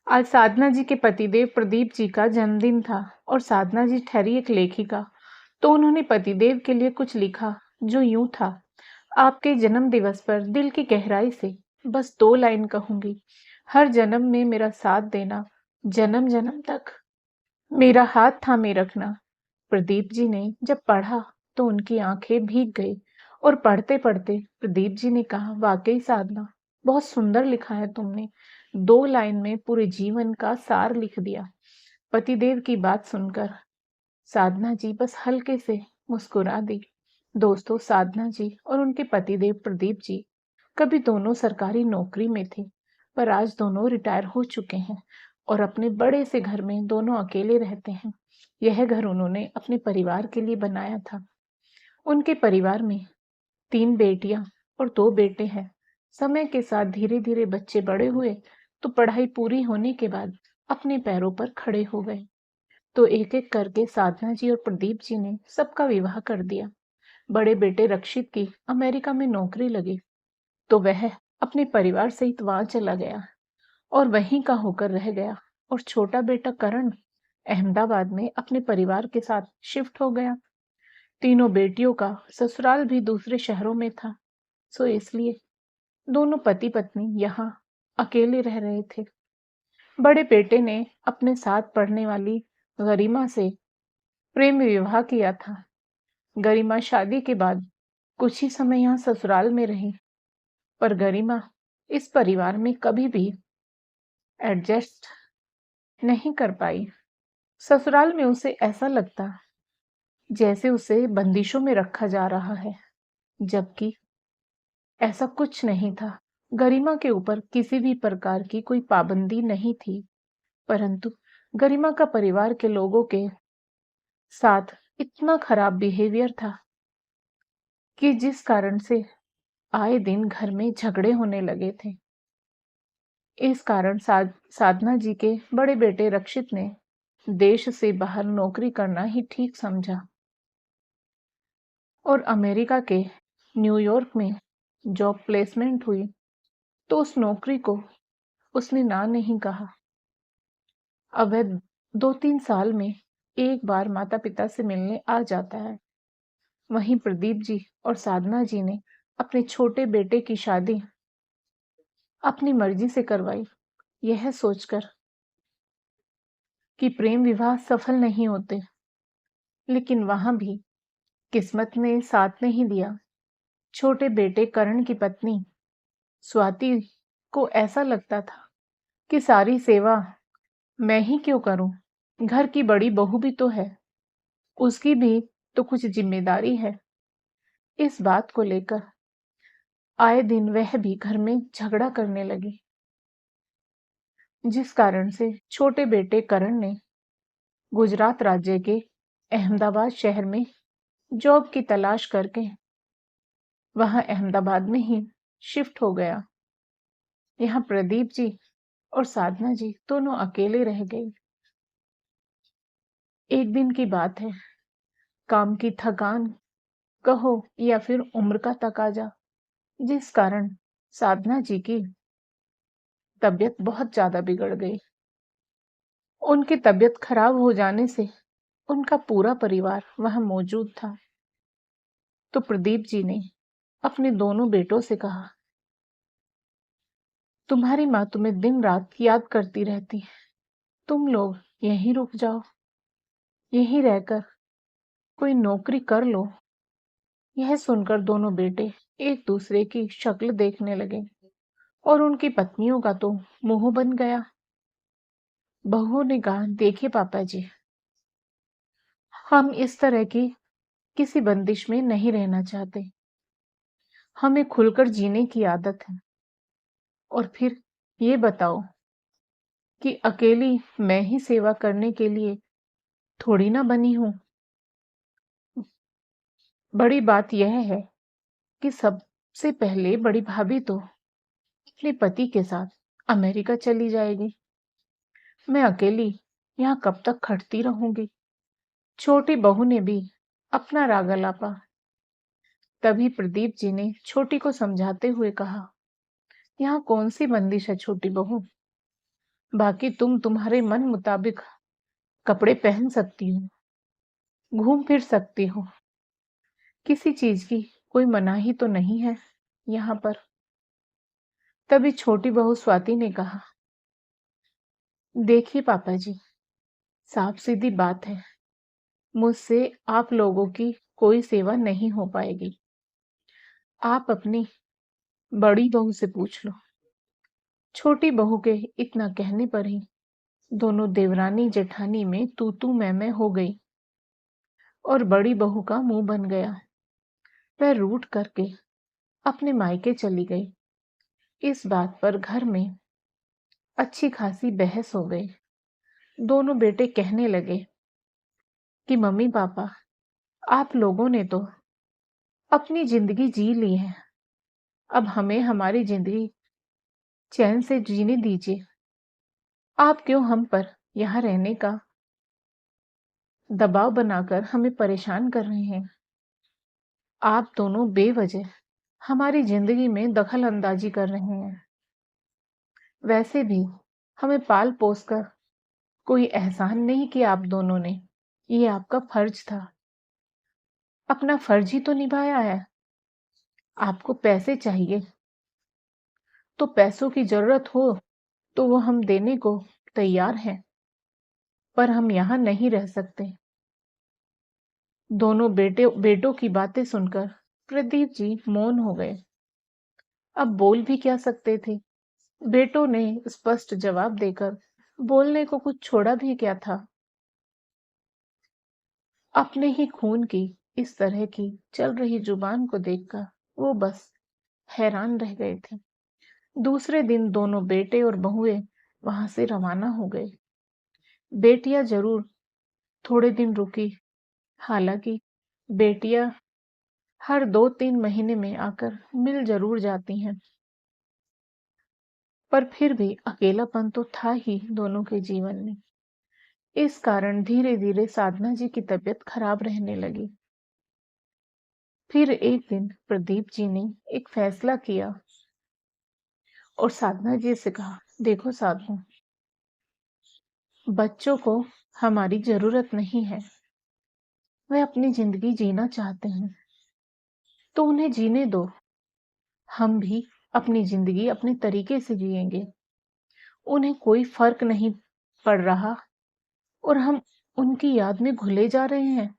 आज साधना जी के पतिदेव प्रदीप जी का जन्मदिन था और साधना जी ठहरी एक लेखिका। तो उन्होंने पतिदेव के लिए कुछ लिखा जो यूं था। आपके जन्म दिवस पर दिल की गहराई से बस 2 लाइन कहूंगी। हर जन्म में मेरा साथ देना, जन्म जन्म तक मेरा हाथ थामे रखना। प्रदीप जी ने जब पढ़ा तो उनकी आंखें भीग गई और पढ़ते पढ़ते प्रदीप जी ने कहा, वाकई साधना, बहुत सुंदर लिखा है तुमने। 2 लाइन में पूरे जीवन का सार लिख दिया। पतिदेव की बात सुनकर साधना जी बस हल्के से मुस्कुरा दी। दोस्तों, साधना जी और उनके पतिदेव प्रदीप जी कभी दोनों सरकारी नौकरी में थे, पर आज दोनों रिटायर हो चुके हैं और अपने बड़े से घर में दोनों अकेले रहते हैं। यह घर उन्होंने अपने परिवार के लिए बनाया था। उनके परिवार में 3 बेटियां और 2 बेटे हैं। समय के साथ धीरे धीरे बच्चे बड़े हुए तो पढ़ाई पूरी होने के बाद अपने पैरों पर खड़े हो गए। तो एक एक करके साधना जी और प्रदीप जी ने सबका विवाह कर दिया। बड़े बेटे रक्षित की अमेरिका में नौकरी लगी तो वह अपने परिवार सहित वहां चला गया और वहीं का होकर रह गया। और छोटा बेटा करण अहमदाबाद में अपने परिवार के साथ शिफ्ट हो गया। तीनों बेटियों का ससुराल भी दूसरे शहरों में था, सो इसलिए दोनों पति पत्नी यहाँ अकेले रह रहे थे। बड़े बेटे ने अपने साथ पढ़ने वाली गरिमा से प्रेम विवाह किया था। गरिमा शादी के बाद कुछ ही समय यहाँ ससुराल में रही, पर गरिमा इस परिवार में कभी भी एडजस्ट नहीं कर पाई। ससुराल में उसे ऐसा लगता जैसे उसे बंदिशों में रखा जा रहा है, जबकि ऐसा कुछ नहीं था। गरिमा के ऊपर किसी भी प्रकार की कोई पाबंदी नहीं थी, परंतु गरिमा का परिवार के लोगों के साथ इतना खराब बिहेवियर था कि जिस कारण से आए दिन घर में झगड़े होने लगे थे। इस कारण साधना जी के बड़े बेटे रक्षित ने देश से बाहर नौकरी करना ही ठीक समझा और अमेरिका के न्यूयॉर्क में जॉब प्लेसमेंट हुई तो उस नौकरी को उसने ना नहीं कहा। अब वह 2-3 साल में एक बार माता पिता से मिलने आ जाता है। वहीं प्रदीप जी और साधना जी ने अपने छोटे बेटे की शादी अपनी मर्जी से करवाई, यह सोचकर कि प्रेम विवाह सफल नहीं होते। लेकिन वहां भी किस्मत ने साथ नहीं दिया। छोटे बेटे करण की पत्नी स्वाति को ऐसा लगता था कि सारी सेवा मैं ही क्यों करूं, घर की बड़ी बहू भी तो है, उसकी भी तो कुछ जिम्मेदारी है। इस बात को लेकर आए दिन वह भी घर में झगड़ा करने लगी, जिस कारण से छोटे बेटे करण ने गुजरात राज्य के अहमदाबाद शहर में जॉब की तलाश करके वहां अहमदाबाद में ही शिफ्ट हो गया। यहाँ प्रदीप जी और साधना जी दोनों अकेले रह गए। एक दिन की बात है, काम की थकान कहो या फिर उम्र का तकाजा, जिस कारण साधना जी की तबीयत बहुत ज्यादा बिगड़ गई। उनकी तबीयत खराब हो जाने से उनका पूरा परिवार वहां मौजूद था। तो प्रदीप जी ने अपने दोनों बेटों से कहा, तुम्हारी माँ तुम्हें दिन रात याद करती रहती है, तुम लोग यहीं रुक जाओ, यहीं रहकर कोई नौकरी कर लो। यह सुनकर दोनों बेटे एक दूसरे की शक्ल देखने लगे और उनकी पत्नियों का तो मुंह बन गया। बहू ने कहा, देखिए पापा जी, हम इस तरह की किसी बंदिश में नहीं रहना चाहते। हमें खुलकर जीने की आदत है। और फिर ये बताओ कि अकेली मैं ही सेवा करने के लिए थोड़ी ना बनी हूं। बड़ी बात यह है कि सबसे पहले बड़ी भाभी तो अपने पति के साथ अमेरिका चली जाएगी। मैं अकेली यहाँ कब तक खटती रहूंगी। छोटी बहू ने भी अपना राग अलापा। तभी प्रदीप जी ने छोटी को समझाते हुए कहा, यहाँ कौन सी बंदिश है छोटी बहू, बाकी तुम तुम्हारे मन मुताबिक कपड़े पहन सकती हो, घूम फिर सकती हो, किसी चीज की कोई मनाही तो नहीं है यहाँ पर। तभी छोटी बहू स्वाति ने कहा, देखिए पापा जी, साफ सीधी बात है, मुझसे आप लोगों की कोई सेवा नहीं हो पाएगी। आप अपनी बड़ी बहू से पूछ लो। छोटी बहू के इतना कहने पर ही दोनों देवरानी जेठानी में तू तू मैं हो गई और बड़ी बहू का मुंह बन गया। वह रूठ करके अपने मायके चली गई। इस बात पर घर में अच्छी खासी बहस हो गई। दोनों बेटे कहने लगे कि मम्मी पापा, आप लोगों ने तो अपनी जिंदगी जी ली है, अब हमें हमारी जिंदगी चैन से जीने दीजिए। आप क्यों हम पर यहाँ रहने का दबाव बनाकर हमें परेशान कर रहे हैं? आप दोनों बेवजह हमारी जिंदगी में दखल अंदाजी कर रहे हैं। वैसे भी हमें पाल पोस कर कोई एहसान नहीं किया आप दोनों ने, ये आपका फर्ज था। अपना फर्ज ही तो निभाया है। आपको पैसे चाहिए तो पैसों की जरूरत हो तो वो हम देने को तैयार हैं, पर हम यहाँ नहीं रह सकते। दोनों बेटों की बातें सुनकर प्रदीप जी मौन हो गए। अब बोल भी क्या सकते थे? बेटों ने स्पष्ट जवाब देकर बोलने को कुछ छोड़ा भी क्या था? अपने ही खून की इस तरह की चल रही जुबान को देखकर वो बस हैरान रह गए थे। दूसरे दिन दोनों बेटे और बहुएं वहां से रवाना हो गए। बेटियां जरूर थोड़े दिन रुकी, हालांकि बेटियां हर 2-3 महीने में आकर मिल जरूर जाती हैं, पर फिर भी अकेलापन तो था ही दोनों के जीवन में। इस कारण धीरे धीरे साधना जी की तबीयत खराब रहने लगी। फिर एक दिन प्रदीप जी ने एक फैसला किया और साधना जी से कहा, देखो साधना, बच्चों को हमारी जरूरत नहीं है। वे अपनी जिंदगी जीना चाहते हैं तो उन्हें जीने दो। हम भी अपनी जिंदगी अपने तरीके से जिएंगे। उन्हें कोई फर्क नहीं पड़ रहा और हम उनकी याद में घुले जा रहे हैं।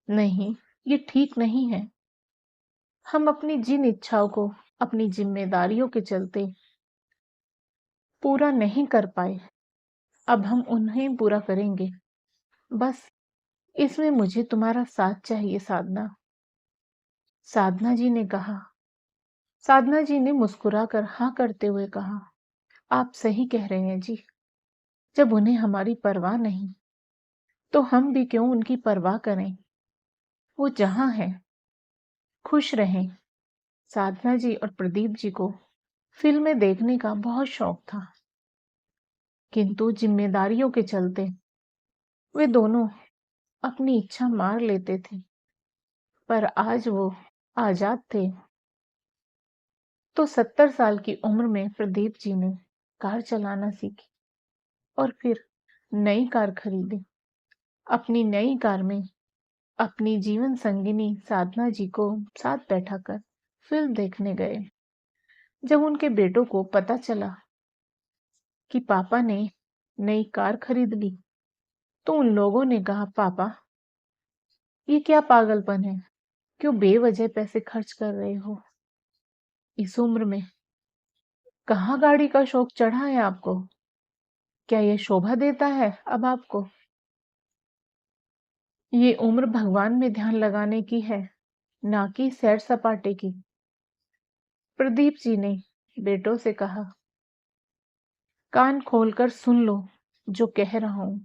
नहीं, ये ठीक नहीं है। हम अपनी जिन इच्छाओं को अपनी जिम्मेदारियों के चलते पूरा नहीं कर पाए, अब हम उन्हें पूरा करेंगे। बस इसमें मुझे तुम्हारा साथ चाहिए साधना। साधना जी ने कहा। साधना जी ने मुस्कुराकर हाँ करते हुए कहा, आप सही कह रहे हैं जी। जब उन्हें हमारी परवाह नहीं तो हम भी क्यों उनकी परवाह करें। वो जहां है खुश रहें। साधना जी और प्रदीप जी को फिल्में देखने का बहुत शौक था, किंतु जिम्मेदारियों के चलते वे दोनों अपनी इच्छा मार लेते थे। पर आज वो आजाद थे तो 70 साल की उम्र में प्रदीप जी ने कार चलाना सीखी और फिर नई कार खरीदी। अपनी नई कार में अपनी जीवन संगिनी साधना जी को साथ बैठाकर फिल्म देखने गए। जब उनके बेटों को पता चला कि पापा ने नई कार खरीद ली तो उन लोगों ने कहा, पापा ये क्या पागलपन है, क्यों बेवजह पैसे खर्च कर रहे हो? इस उम्र में कहाँ गाड़ी का शौक चढ़ा है आपको? क्या ये शोभा देता है अब आपको? ये उम्र भगवान में ध्यान लगाने की है, ना कि सैर सपाटे की। प्रदीप जी ने बेटों से कहा, कान खोलकर सुन लो जो कह रहा हूं।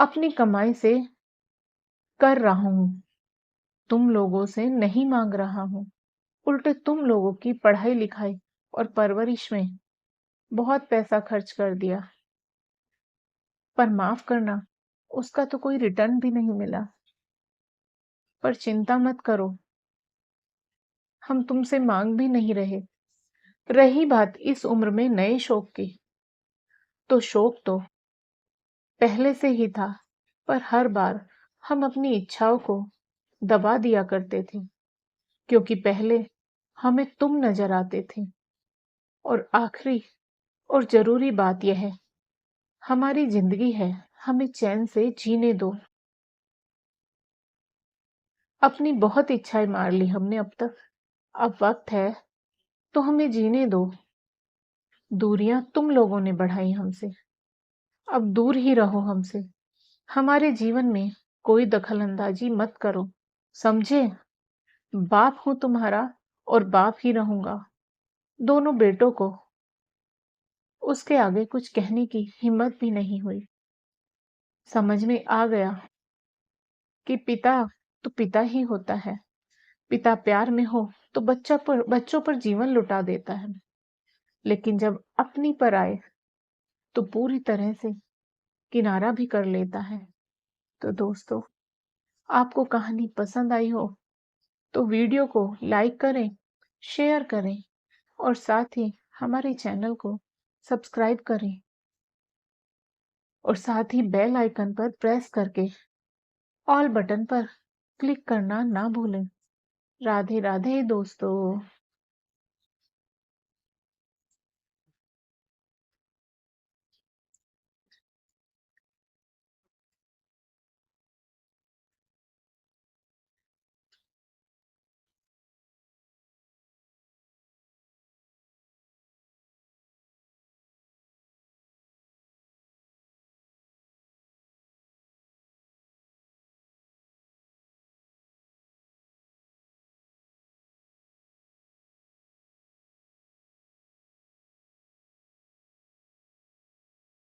अपनी कमाई से कर रहा हूं, तुम लोगों से नहीं मांग रहा हूं। उल्टे तुम लोगों की पढ़ाई लिखाई और परवरिश में बहुत पैसा खर्च कर दिया, पर माफ करना, उसका तो कोई रिटर्न भी नहीं मिला। पर चिंता मत करो, हम तुमसे मांग भी नहीं रहे। रही बात इस उम्र में नए शौक की, तो शौक तो पहले से ही था, पर हर बार हम अपनी इच्छाओं को दबा दिया करते थे, क्योंकि पहले हमें तुम नजर आते थे। और आखिरी और जरूरी बात यह है, हमारी जिंदगी है, हमें चैन से जीने दो। अपनी बहुत इच्छाएं मार ली हमने अब तक, अब वक्त है तो हमें जीने दो। दूरियां तुम लोगों ने बढ़ाई हमसे, अब दूर ही रहो हमसे। हमारे जीवन में कोई दखल अंदाजी मत करो, समझे? बाप हूं तुम्हारा और बाप ही रहूंगा। दोनों बेटों को उसके आगे कुछ कहने की हिम्मत भी नहीं हुई। समझ में आ गया कि पिता तो पिता ही होता है। पिता प्यार में हो तो बच्चों पर जीवन लुटा देता है, लेकिन जब अपनी पर आए तो पूरी तरह से किनारा भी कर लेता है। तो दोस्तों, आपको कहानी पसंद आई हो तो वीडियो को लाइक करें, शेयर करें और साथ ही हमारे चैनल को सब्सक्राइब करें और साथ ही बेल आइकन पर प्रेस करके ऑल बटन पर क्लिक करना ना भूलें। राधे राधे दोस्तों।